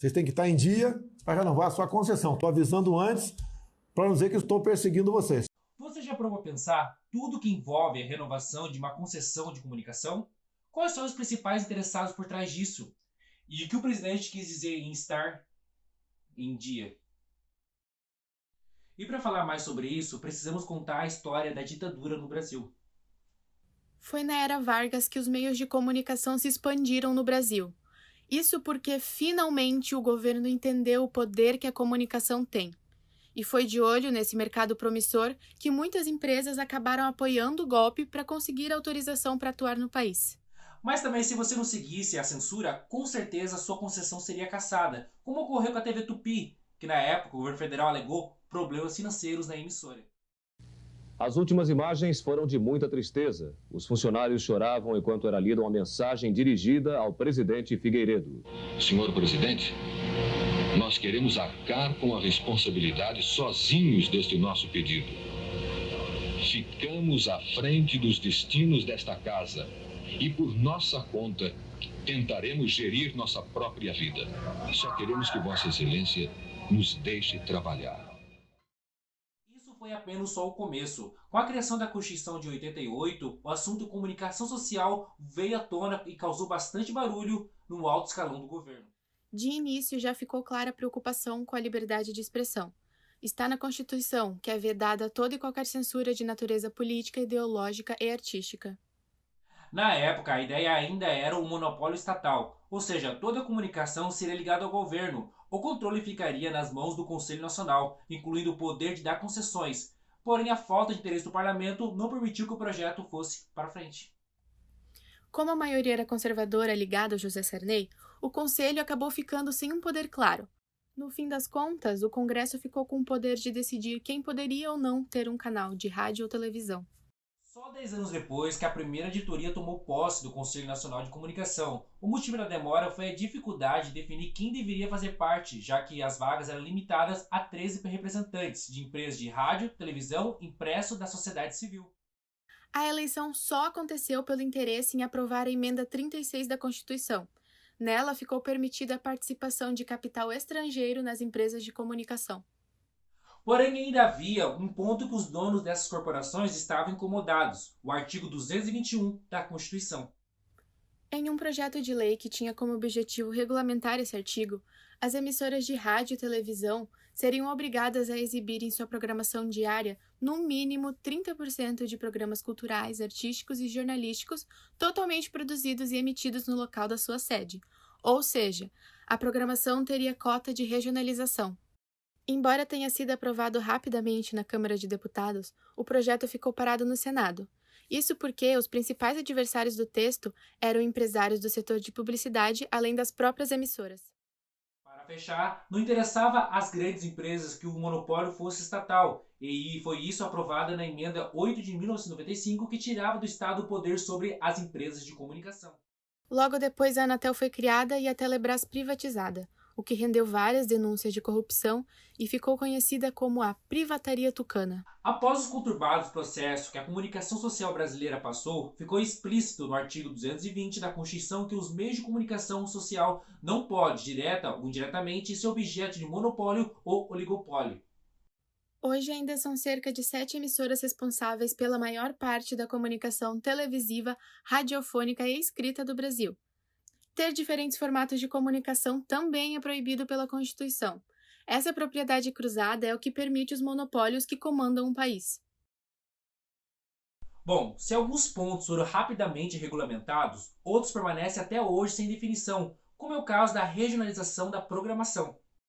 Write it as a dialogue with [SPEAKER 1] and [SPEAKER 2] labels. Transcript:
[SPEAKER 1] Vocês têm que estar em dia para renovar a sua concessão. Estou avisando antes para não dizer que estou perseguindo vocês.
[SPEAKER 2] Você já provou a pensar tudo que envolve a renovação de uma concessão de comunicação? Quais são os principais interessados por trás disso? E o que o presidente quis dizer em estar em dia? E para falar mais sobre isso, precisamos contar a história da ditadura no Brasil.
[SPEAKER 3] Foi na era Vargas que os meios de comunicação se expandiram no Brasil. Isso porque, finalmente, o governo entendeu o poder que a comunicação tem. E foi de olho nesse mercado promissor que muitas empresas acabaram apoiando o golpe para conseguir autorização para atuar no país.
[SPEAKER 2] Mas também, se você não seguisse a censura, com certeza sua concessão seria cassada, como ocorreu com a TV Tupi, que na época o governo federal alegou problemas financeiros na emissora.
[SPEAKER 4] As últimas imagens foram de muita tristeza. Os funcionários choravam enquanto era lida uma mensagem dirigida ao presidente Figueiredo.
[SPEAKER 5] Senhor presidente, nós queremos arcar com a responsabilidade sozinhos deste nosso pedido. Ficamos à frente dos destinos desta casa e, por nossa conta, tentaremos gerir nossa própria vida. Só queremos que Vossa Excelência nos deixe trabalhar.
[SPEAKER 2] Isso foi apenas só o começo. Com a criação da Constituição de 88, o assunto comunicação social veio à tona e causou bastante barulho no alto escalão do governo.
[SPEAKER 3] De início, já ficou clara a preocupação com a liberdade de expressão. Está na Constituição, que é vedada toda e qualquer censura de natureza política, ideológica e artística.
[SPEAKER 2] Na época, a ideia ainda era o monopólio estatal, ou seja, toda a comunicação seria ligada ao governo. O controle ficaria nas mãos do Conselho Nacional, incluindo o poder de dar concessões. Porém, a falta de interesse do parlamento não permitiu que o projeto fosse para frente.
[SPEAKER 3] Como a maioria era conservadora ligada a José Sarney, o Conselho acabou ficando sem um poder claro. No fim das contas, o Congresso ficou com o poder de decidir quem poderia ou não ter um canal de rádio ou televisão.
[SPEAKER 2] Só 10 anos depois que a primeira editoria tomou posse do Conselho Nacional de Comunicação. O motivo da demora foi a dificuldade de definir quem deveria fazer parte, já que as vagas eram limitadas a 13 representantes de empresas de rádio, televisão, impresso da sociedade civil.
[SPEAKER 3] A eleição só aconteceu pelo interesse em aprovar a emenda 36 da Constituição. Nela ficou permitida a participação de capital estrangeiro nas empresas de comunicação.
[SPEAKER 2] Porém, ainda havia um ponto que os donos dessas corporações estavam incomodados, o artigo 221 da Constituição.
[SPEAKER 3] Em um projeto de lei que tinha como objetivo regulamentar esse artigo, as emissoras de rádio e televisão seriam obrigadas a exibir em sua programação diária, no mínimo 30% de programas culturais, artísticos e jornalísticos totalmente produzidos e emitidos no local da sua sede. Ou seja, a programação teria cota de regionalização. Embora tenha sido aprovado rapidamente na Câmara de Deputados, o projeto ficou parado no Senado. Isso porque os principais adversários do texto eram empresários do setor de publicidade, além das próprias emissoras.
[SPEAKER 2] Para fechar, não interessava às grandes empresas que o monopólio fosse estatal, e foi isso aprovado na Emenda 8 de 1995, que tirava do Estado o poder sobre as empresas de comunicação.
[SPEAKER 3] Logo depois, a Anatel foi criada e a Telebrás privatizada, o que rendeu várias denúncias de corrupção e ficou conhecida como a Privataria Tucana.
[SPEAKER 2] Após os conturbados processos que a comunicação social brasileira passou, ficou explícito no artigo 220 da Constituição que os meios de comunicação social não podem, direta ou indiretamente, ser objeto de monopólio ou oligopólio.
[SPEAKER 3] Hoje ainda são cerca de 7 emissoras responsáveis pela maior parte da comunicação televisiva, radiofônica e escrita do Brasil. Ter diferentes formatos de comunicação também é proibido pela Constituição. Essa propriedade cruzada é o que permite os monopólios que comandam um país.
[SPEAKER 2] Bom, se alguns pontos foram rapidamente regulamentados, outros permanecem até hoje sem definição, como é o caso da regionalização da programação.